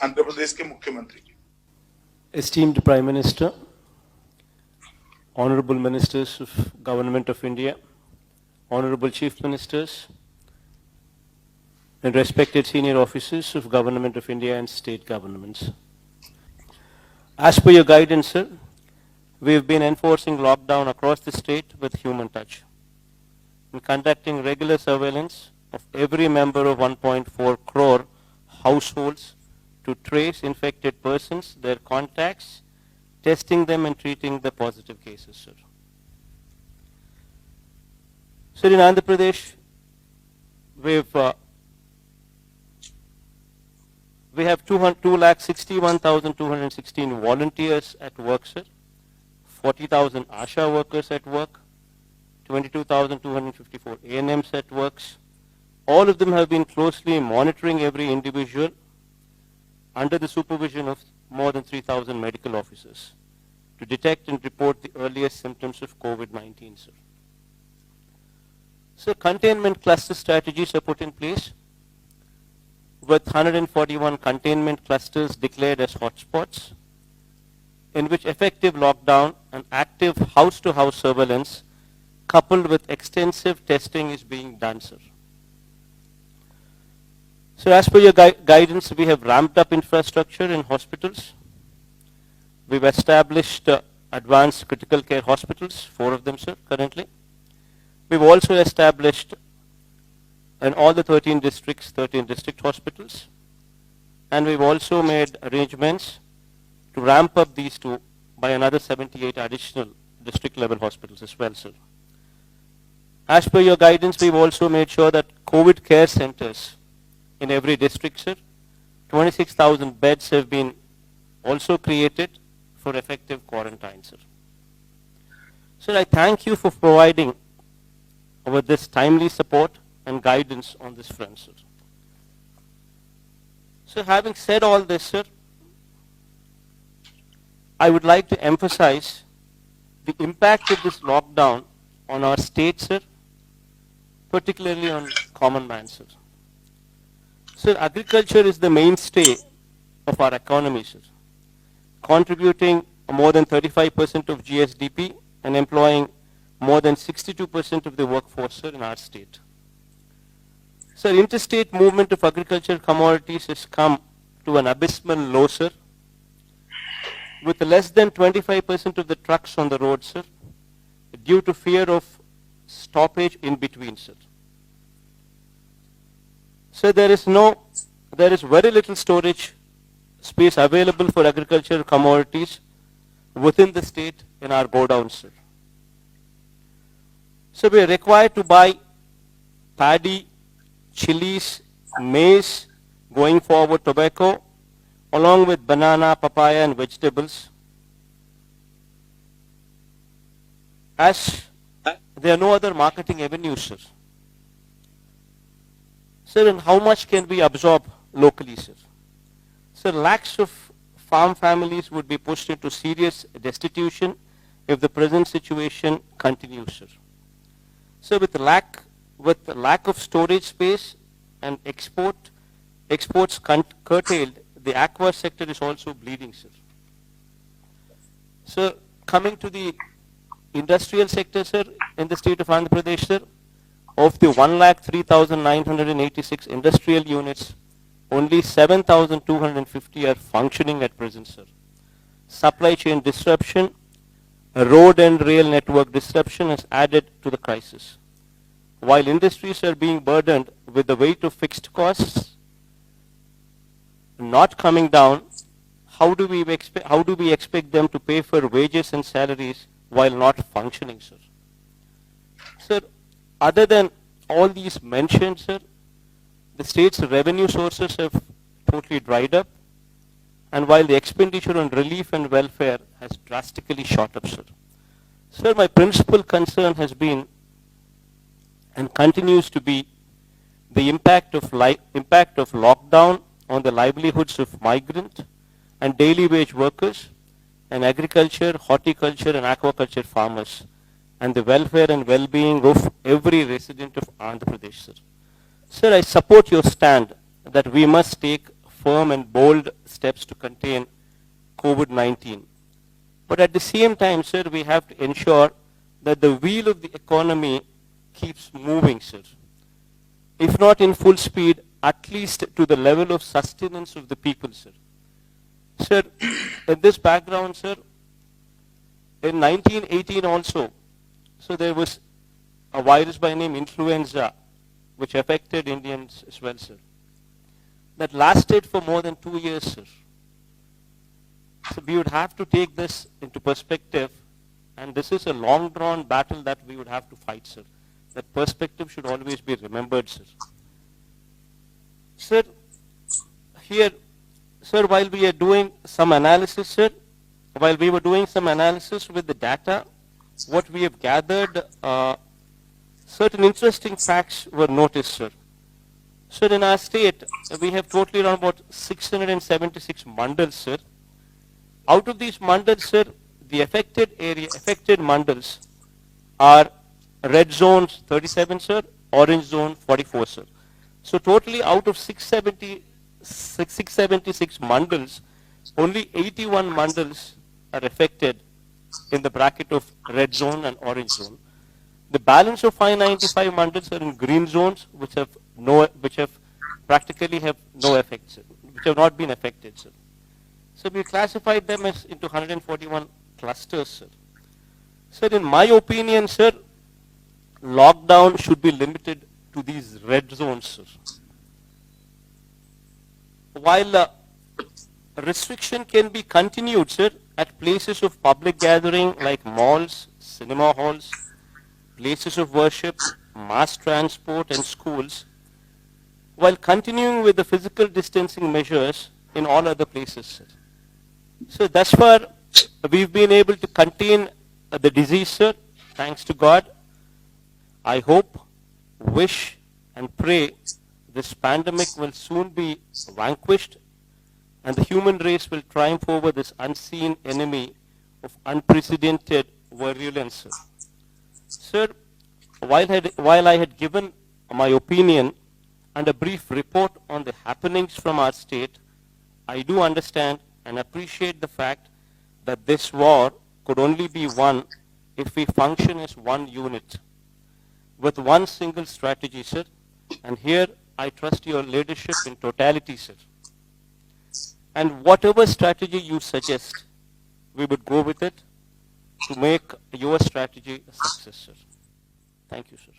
आंध्र प्रदेश के मुख्यमंत्री। Esteemed Prime Minister, Honorable Ministers of Government of India, Honorable Chief Ministers, and respected senior officers of Government of India and state governments. As per your guidance, sir, we have been enforcing lockdown across the state with human touch and conducting regular surveillance of every member of 1.4 crore households to trace infected persons, their contacts, testing them and treating the positive cases, sir. Sir, in Andhra Pradesh, we have 2,61,216 volunteers at work, sir, 40,000 ASHA workers at work, 22,254 ANMs at works. All of them have been closely monitoring every individual under the supervision of more than 3,000 medical officers to detect and report the earliest symptoms of COVID-19, sir. So containment cluster strategies are put in place with 141 containment clusters declared as hotspots, in which effective lockdown and active house-to-house surveillance coupled with extensive testing is being done, sir. So as per your guidance, we have ramped up infrastructure in hospitals. We've established advanced critical care hospitals, 4 of them, sir, currently. We've also established in all the 13 districts, 13 district hospitals. And we've also made arrangements to ramp up these 2 by another 78 additional district level hospitals as well, sir. As per your guidance, we've also made sure that COVID care centers in every district, sir, 26,000 beds have been also created for effective quarantine, sir. Sir, I thank you for providing with this timely support and guidance on this front, sir. So having said all this, sir, I would like to emphasize the impact of this lockdown on our state, sir, particularly on common man, sir. Sir, agriculture is the mainstay of our economy, sir, contributing more than 35% of GSDP and employing more than 62% of the workforce, sir, in our state. Sir, interstate movement of agricultural commodities has come to an abysmal low, sir, with less than 25% of the trucks on the road, sir, due to fear of stoppage in between, sir. So there is very little storage space available for agricultural commodities within the state in our godowns, sir. So we are required to buy paddy, chilies, maize, going forward tobacco, along with banana, papaya and vegetables, as there are no other marketing avenues, sir. Sir, and how much can we absorb locally, sir? Sir, lakhs of farm families would be pushed into serious destitution if the present situation continues, sir. So with the lack of storage space and exports curtailed, the aqua sector is also bleeding, sir. So coming to the industrial sector, sir, in the state of Andhra Pradesh, sir, of the 1,03,986 industrial units, only 7,250 are functioning at present, sir. Supply chain disruption, road and rail network disruption has added to the crisis. While industries are being burdened with the weight of fixed costs not coming down, how do we expect them to pay for wages and salaries while not functioning, sir? Sir, other than all these mentioned, sir, the state's revenue sources have totally dried up, and while the expenditure on relief and welfare has drastically shot up, sir. Sir, my principal concern has been and continues to be the impact of lockdown on the livelihoods of migrant and daily wage workers and agriculture, horticulture and aquaculture farmers, and the welfare and well-being of every resident of Andhra Pradesh, sir. Sir, I support your stand that we must take firm and bold steps to contain COVID-19. But at the same time, sir, we have to ensure that the wheel of the economy keeps moving, sir. If not in full speed, at least to the level of sustenance of the people, sir. Sir, in this background, sir, in 1918 also, so there was a virus by name influenza, which affected Indians as well, sir. That lasted for more than 2 years, sir. So we would have to take this into perspective, and this is a long-drawn battle that we would have to fight, sir. That perspective should always be remembered, sir. Sir, here, sir, while we are doing some analysis, sir, while we were doing some analysis with the data, what we have gathered, certain interesting facts were noticed, sir. Sir, in our state, we have totally around about 676 mandals, sir. Out of these mandals, sir, the affected mandals are red zones 37, sir, orange zone 44, sir. So totally out of 676 mandals, only 81 mandals are affected in the bracket of red zone and orange zone. The balance of 595 mandals are in green zones, which practically have no effect, sir, which have not been affected, sir. So we classified them as into 141 clusters, sir. Sir, in my opinion, sir, lockdown should be limited to these red zones, sir. While restriction can be continued, sir, at places of public gathering like malls, cinema halls, places of worship, mass transport and schools, while continuing with the physical distancing measures in all other places, sir. So thus far, we've been able to contain the disease, sir, thanks to God. I hope, wish and pray this pandemic will soon be vanquished and the human race will triumph over this unseen enemy of unprecedented virulence, sir. Sir, while I had given my opinion and a brief report on the happenings from our state, I do understand and appreciate the fact that this war could only be won if we function as one unit, with one single strategy, sir. And here I trust your leadership in totality, sir. And whatever strategy you suggest, we would go with it to make your strategy a success, sir. Thank you, sir.